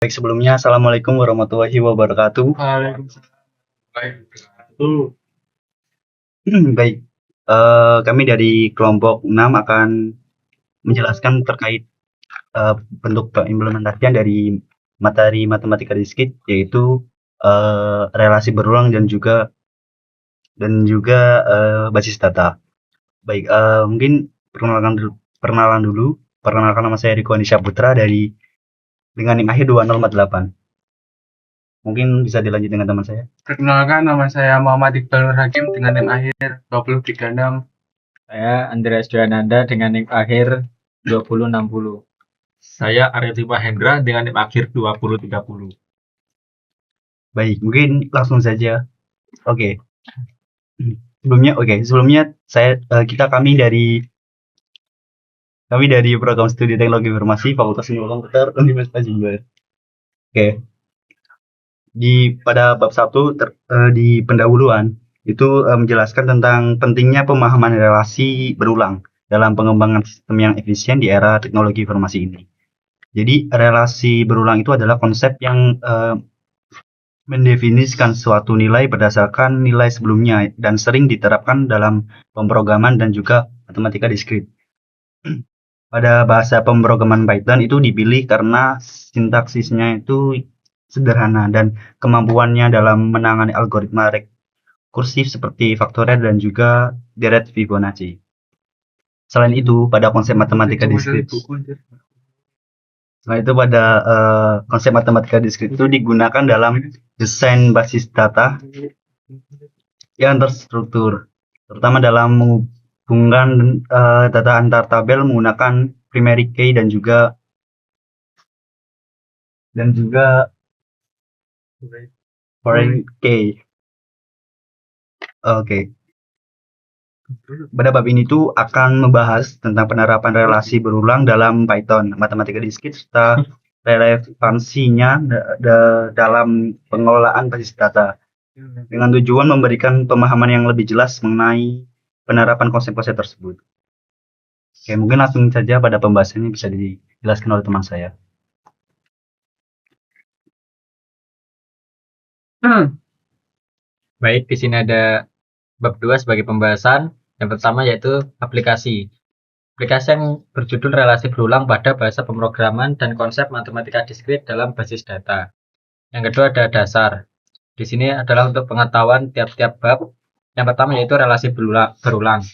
Baik, sebelumnya Assalamualaikum warahmatullahi wabarakatuh. Waalaikumsalam. Baik, betul. Baik, kami dari kelompok 6 akan menjelaskan terkait bentuk pengimplementasian dari materi matematika diskrit, yaitu relasi berulang dan juga basis data. Baik, mungkin perkenalkan nama saya Riko Andisya Putra dengan NIM akhir 2048. Mungkin bisa dilanjut dengan teman saya. Perkenalkan, nama saya Muhammad Iqbal Nur Hakim dengan NIM akhir 2036. Saya Andreas Dwananda dengan NIM akhir 2060. Saya Arya Mahendra dengan NIM akhir 2030. Baik, mungkin langsung saja. Oke. Sebelumnya kami dari program studi teknologi informasi Fakultas Ilmu Komputer Universitas Jember. Oke. Pada bab 1 di pendahuluan itu menjelaskan tentang pentingnya pemahaman relasi berulang dalam pengembangan sistem yang efisien di era teknologi informasi ini. Jadi relasi berulang itu adalah konsep yang mendefinisikan suatu nilai berdasarkan nilai sebelumnya dan sering diterapkan dalam pemrograman dan juga matematika diskrit. Pada bahasa pemrograman Python itu dipilih karena sintaksisnya itu sederhana dan kemampuannya dalam menangani algoritma rekursif seperti faktorial dan juga deret Fibonacci. Selain itu, pada konsep matematika diskrit itu digunakan dalam desain basis data yang terstruktur, terutama dalam menghubungkan data antar tabel menggunakan primary key dan juga foreign key. Oke. Pada bab ini tuh akan membahas tentang penerapan relasi berulang dalam Python, matematika diskrit, serta relevansinya dalam pengelolaan basis data, dengan tujuan memberikan pemahaman yang lebih jelas mengenai penerapan konsep-konsep tersebut. Oke, mungkin langsung saja pada pembahasannya bisa dijelaskan oleh teman saya. Baik, di sini ada bab 2 sebagai pembahasan. Yang pertama yaitu aplikasi. Aplikasi yang berjudul relasi berulang pada bahasa pemrograman dan konsep matematika diskrit dalam basis data. Yang kedua ada dasar. Di sini adalah untuk pengetahuan tiap-tiap bab. Yang pertama yaitu relasi berulang.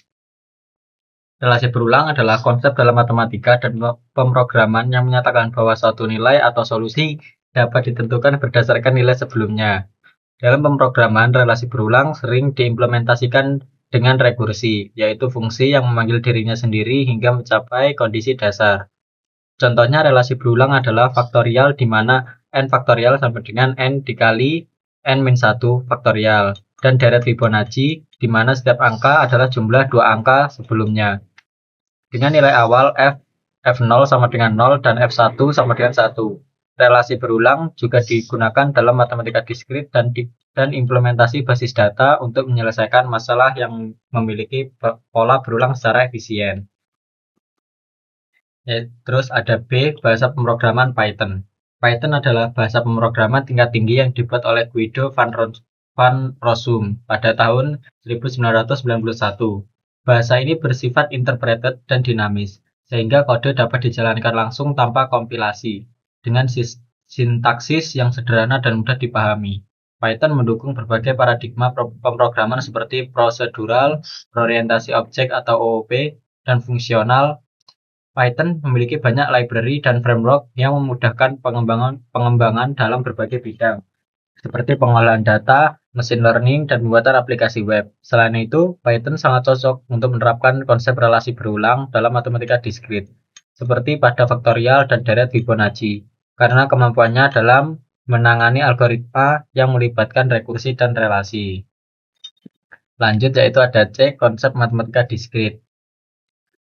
Relasi berulang adalah konsep dalam matematika dan pemrograman yang menyatakan bahwa suatu nilai atau solusi dapat ditentukan berdasarkan nilai sebelumnya. Dalam pemrograman, relasi berulang sering diimplementasikan dengan rekursi, yaitu fungsi yang memanggil dirinya sendiri hingga mencapai kondisi dasar. Contohnya relasi berulang adalah faktorial di mana n faktorial sama dengan n dikali n-1 faktorial, dan deret Fibonacci di mana setiap angka adalah jumlah dua angka sebelumnya. Dengan nilai awal f0 sama dengan 0 dan f1 sama dengan 1. Relasi berulang juga digunakan dalam matematika diskrit dan implementasi basis data untuk menyelesaikan masalah yang memiliki pola berulang secara efisien. Terus ada B, bahasa pemrograman Python. Python adalah bahasa pemrograman tingkat tinggi yang dibuat oleh Guido van Rossum pada tahun 1991. Bahasa ini bersifat interpreted dan dinamis, sehingga kode dapat dijalankan langsung tanpa kompilasi. Dengan sintaksis yang sederhana dan mudah dipahami. Python mendukung berbagai paradigma pemrograman seperti prosedural, berorientasi objek atau OOP, dan fungsional. Python memiliki banyak library dan framework yang memudahkan pengembangan dalam berbagai bidang, seperti pengolahan data, machine learning, dan pembuatan aplikasi web. Selain itu, Python sangat cocok untuk menerapkan konsep relasi berulang dalam matematika diskrit, seperti pada faktorial dan deret Fibonacci, karena kemampuannya dalam menangani algoritma yang melibatkan rekursi dan relasi. Lanjut yaitu ada C, konsep matematika diskrit.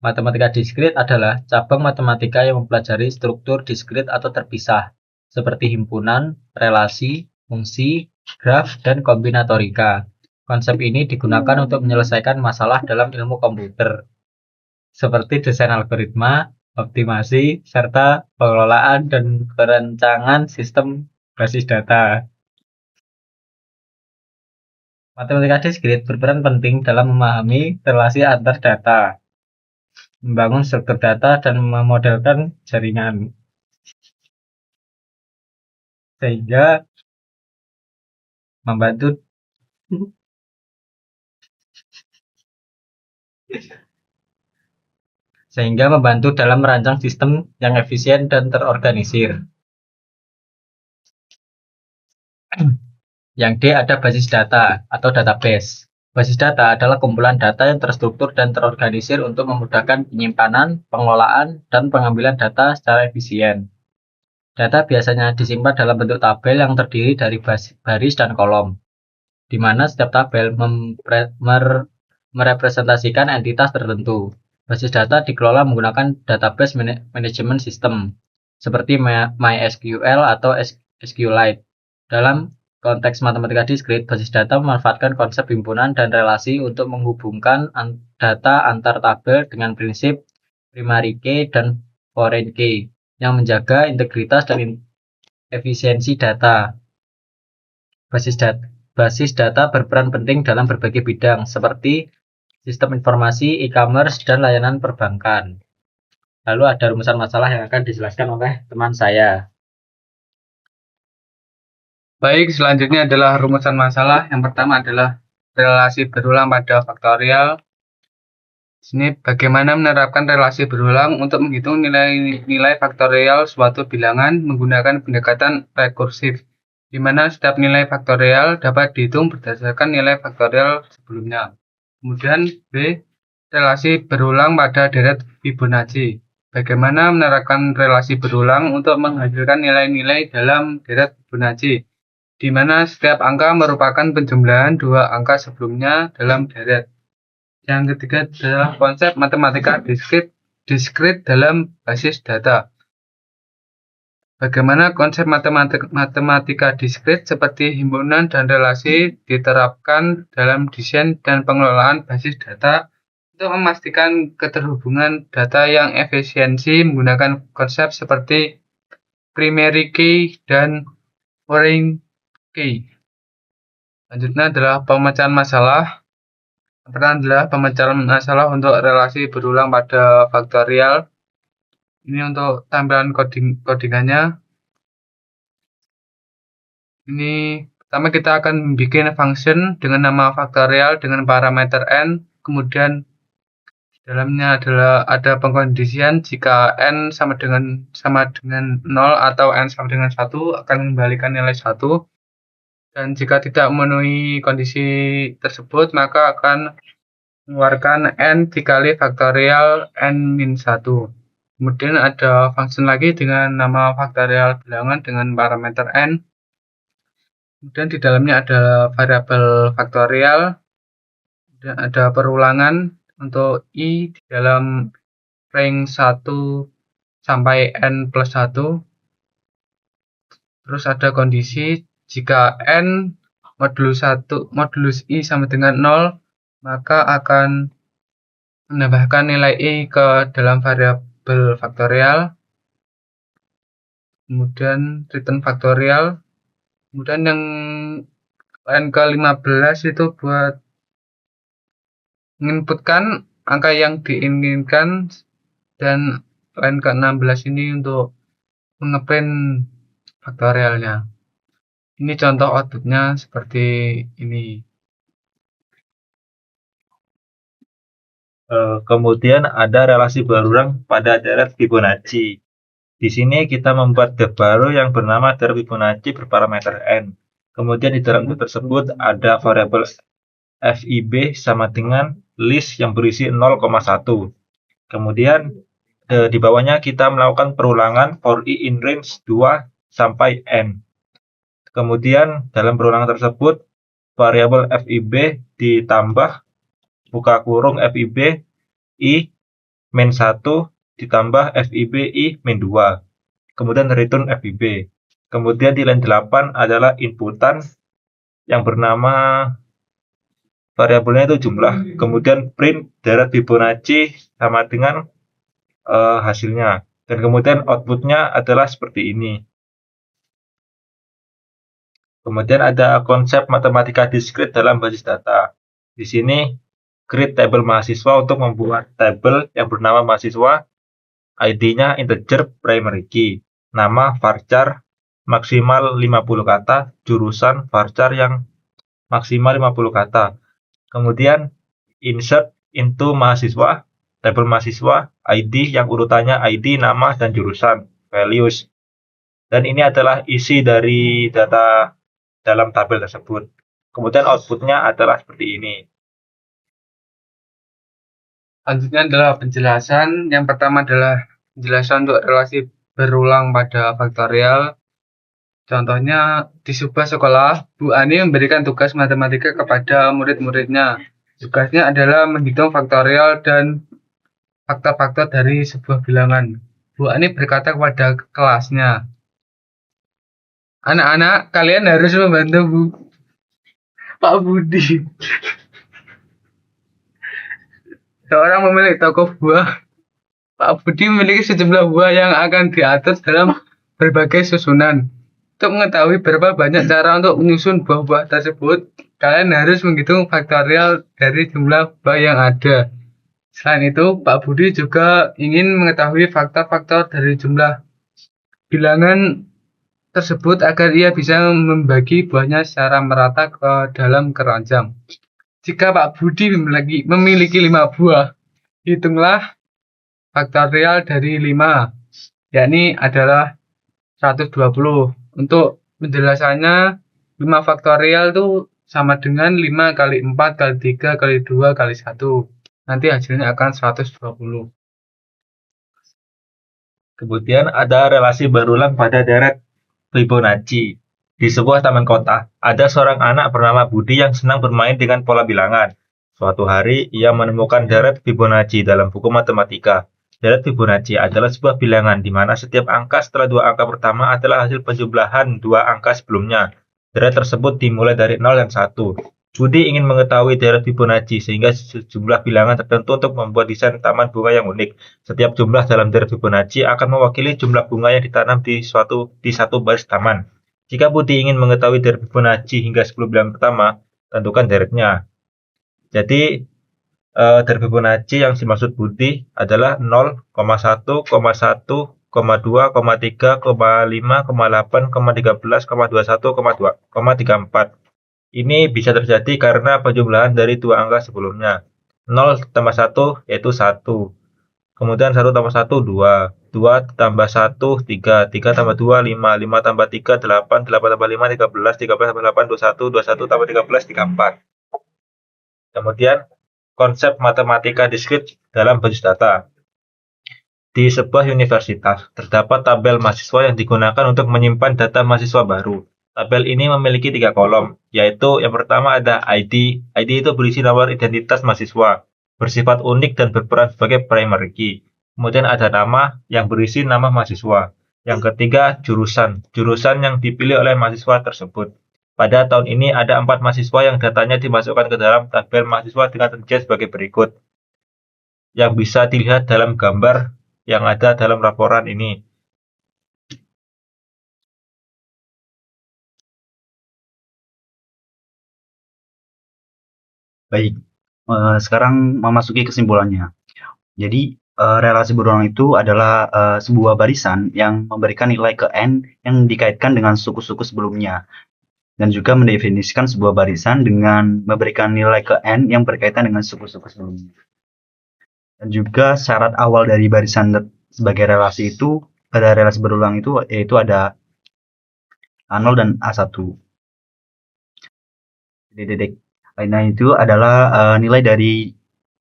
Matematika diskrit adalah cabang matematika yang mempelajari struktur diskrit atau terpisah, seperti himpunan, relasi, fungsi, graf, dan kombinatorika. Konsep ini digunakan untuk menyelesaikan masalah dalam ilmu komputer, seperti desain algoritma, optimasi, serta pengelolaan dan perencanaan sistem basis data. Matematika diskrit berperan penting dalam memahami relasi antar data, membangun struktur data, dan memodelkan jaringan. Sehingga membantu dalam merancang sistem yang efisien dan terorganisir. Yang D ada basis data atau database. Basis data adalah kumpulan data yang terstruktur dan terorganisir untuk memudahkan penyimpanan, pengelolaan, dan pengambilan data secara efisien. Data biasanya disimpan dalam bentuk tabel yang terdiri dari baris dan kolom, di mana setiap tabel merepresentasikan entitas tertentu. Basis data dikelola menggunakan database management system, seperti MySQL atau SQLite. Dalam konteks matematika diskrit, basis data memanfaatkan konsep himpunan dan relasi untuk menghubungkan data antar tabel dengan prinsip primary key dan foreign key yang menjaga integritas dan efisiensi data. Basis data berperan penting dalam berbagai bidang seperti sistem informasi, e-commerce, dan layanan perbankan. Lalu ada rumusan masalah yang akan dijelaskan oleh teman saya. Baik, selanjutnya adalah rumusan masalah. Yang pertama adalah relasi berulang pada faktorial. Di sini bagaimana menerapkan relasi berulang untuk menghitung nilai faktorial suatu bilangan menggunakan pendekatan rekursif, di mana setiap nilai faktorial dapat dihitung berdasarkan nilai faktorial sebelumnya. Kemudian B, relasi berulang pada deret Fibonacci. Bagaimana menerapkan relasi berulang untuk menghasilkan nilai-nilai dalam deret Fibonacci, di mana setiap angka merupakan penjumlahan dua angka sebelumnya dalam deret. Yang ketiga adalah konsep matematika diskrit dalam basis data. Bagaimana konsep matematika diskrit seperti himpunan dan relasi diterapkan dalam desain dan pengelolaan basis data untuk memastikan keterhubungan data yang efisiensi menggunakan konsep seperti primary key dan foreign key. Selanjutnya adalah pemecahan masalah. Yang pertama adalah pemecahan masalah untuk relasi berulang pada faktorial. Ini untuk tampilan codingannya. Ini pertama kita akan bikin function dengan nama faktorial dengan parameter n. Kemudian di dalamnya adalah ada pengkondisian jika n sama dengan 0 atau n sama dengan 1 akan mengembalikan nilai 1. Dan jika tidak memenuhi kondisi tersebut, maka akan mengeluarkan n dikali faktorial n-1. Kemudian ada function lagi dengan nama faktorial bilangan dengan parameter n. Kemudian di dalamnya ada variabel faktorial. Dan ada perulangan untuk i di dalam range 1 sampai n plus 1. Terus ada kondisi jika n modulus i sama dengan 0, maka akan menambahkan nilai i ke dalam variabel faktorial. Kemudian return faktorial. Kemudian yang n ke-15 itu buat menginputkan angka yang diinginkan, dan n ke-16 ini untuk mengeprint faktorialnya. Ini contoh outputnya seperti ini. Kemudian ada relasi berulang pada deret Fibonacci. Di sini kita membuat graf baru yang bernama deret Fibonacci berparameter n. Kemudian di dalam graf tersebut ada variabel FIB sama dengan list yang berisi 0,1. Kemudian di bawahnya kita melakukan perulangan for i in range 2 sampai n. Kemudian dalam perulangan tersebut variabel FIB ditambah buka kurung FIB i min 1 ditambah FIB i min 2. Kemudian return FIB. Kemudian di line 8 adalah inputan yang bernama variabelnya itu jumlah. Kemudian print deret Fibonacci sama dengan hasilnya. Dan kemudian outputnya adalah seperti ini. Kemudian ada konsep matematika diskrit dalam basis data. Di sini create tabel mahasiswa untuk membuat tabel yang bernama mahasiswa, ID-nya integer primary key, nama varchar maksimal 50 kata, jurusan varchar yang maksimal 50 kata. Kemudian insert into mahasiswa, tabel mahasiswa, ID yang urutannya ID, nama, dan jurusan, values. Dan ini adalah isi dari data dalam tabel tersebut. Kemudian outputnya adalah seperti ini. Selanjutnya adalah penjelasan. Yang pertama adalah penjelasan untuk relasi berulang pada faktorial. Contohnya, di sebuah sekolah, Bu Ani memberikan tugas matematika kepada murid-muridnya. Tugasnya adalah menghitung faktorial dan faktor-faktor dari sebuah bilangan. Bu Ani berkata kepada kelasnya, "Anak-anak, kalian harus membantu Pak Budi. Seorang pemilik toko buah. Pak Budi memiliki sejumlah buah yang akan diatur dalam berbagai susunan. Untuk mengetahui berapa banyak cara untuk menyusun buah-buah tersebut, kalian harus menghitung faktorial dari jumlah buah yang ada. Selain itu, Pak Budi juga ingin mengetahui faktor-faktor dari jumlah bilangan tersebut agar ia bisa membagi buahnya secara merata ke dalam keranjang. Jika Pak Budi memiliki 5 buah, hitunglah faktorial dari 5, yakni adalah 120. Untuk penjelasannya, 5 faktorial itu sama dengan 5 kali 4 kali 3 kali 2 kali 1. Nanti hasilnya akan 120. Kemudian ada relasi berulang pada deret Fibonacci. Di sebuah taman kota, ada seorang anak bernama Budi yang senang bermain dengan pola bilangan. Suatu hari, ia menemukan deret Fibonacci dalam buku matematika. Deret Fibonacci adalah sebuah bilangan di mana setiap angka setelah dua angka pertama adalah hasil penjumlahan dua angka sebelumnya. Deret tersebut dimulai dari 0 dan 1. Budi ingin mengetahui deret Fibonacci sehingga sejumlah bilangan tertentu untuk membuat desain taman bunga yang unik. Setiap jumlah dalam deret Fibonacci akan mewakili jumlah bunga yang ditanam di satu baris taman. Jika Budi ingin mengetahui deret Fibonacci hingga 10 bilangan pertama, tentukan deretnya. Jadi, deret Fibonacci yang dimaksud Budi adalah 0, 1, 1, 2, 3, 5, 8, 13, 21, 34. Ini bisa terjadi karena penjumlahan dari dua angka sebelumnya. 0 tambah 1 yaitu 1. Kemudian 1 tambah 1, 2. 2 tambah 1, 3. 3 tambah 2, 5. 5 tambah 3, 8. 8 tambah 5, 13. 13 tambah 8, 21. 21 tambah 13, 34. Kemudian konsep matematika diskrit dalam basis data. Di sebuah universitas, terdapat tabel mahasiswa yang digunakan untuk menyimpan data mahasiswa baru. Tabel ini memiliki 3 kolom, yaitu yang pertama ada ID. ID itu berisi nomor identitas mahasiswa, bersifat unik dan berperan sebagai primary key. Kemudian ada nama yang berisi nama mahasiswa. Yang ketiga, jurusan. Jurusan yang dipilih oleh mahasiswa tersebut. Pada tahun ini ada 4 mahasiswa yang datanya dimasukkan ke dalam tabel mahasiswa dengan rincian sebagai berikut. Yang bisa dilihat dalam gambar yang ada dalam laporan ini. Baik, sekarang memasuki kesimpulannya. Jadi, relasi berulang itu adalah sebuah barisan yang memberikan nilai ke n yang dikaitkan dengan suku-suku sebelumnya, dan juga mendefinisikan sebuah barisan dengan memberikan nilai ke n yang berkaitan dengan suku-suku sebelumnya. Dan juga syarat awal dari barisan sebagai relasi itu, pada relasi berulang itu, yaitu ada A0 dan A1. Nah, itu adalah nilai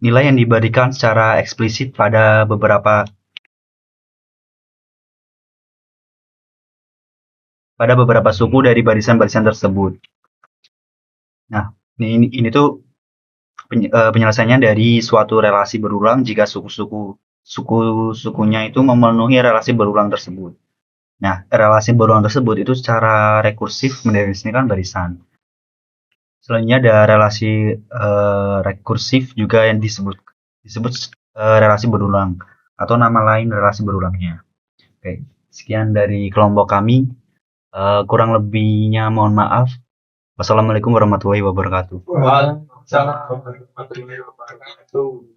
yang diberikan secara eksplisit pada beberapa suku dari barisan-barisan tersebut. Nah, ini tuh penyelesaiannya dari suatu relasi berulang jika suku-sukunya itu memenuhi relasi berulang tersebut. Nah, relasi berulang tersebut itu secara rekursif mendefinisikan barisan. Selanjutnya ada relasi rekursif juga yang disebut relasi berulang. atau nama lain relasi berulangnya. Oke, sekian dari kelompok kami. Kurang lebihnya mohon maaf. Wassalamualaikum warahmatullahi wabarakatuh. Waalaikumsalam warahmatullahi wabarakatuh.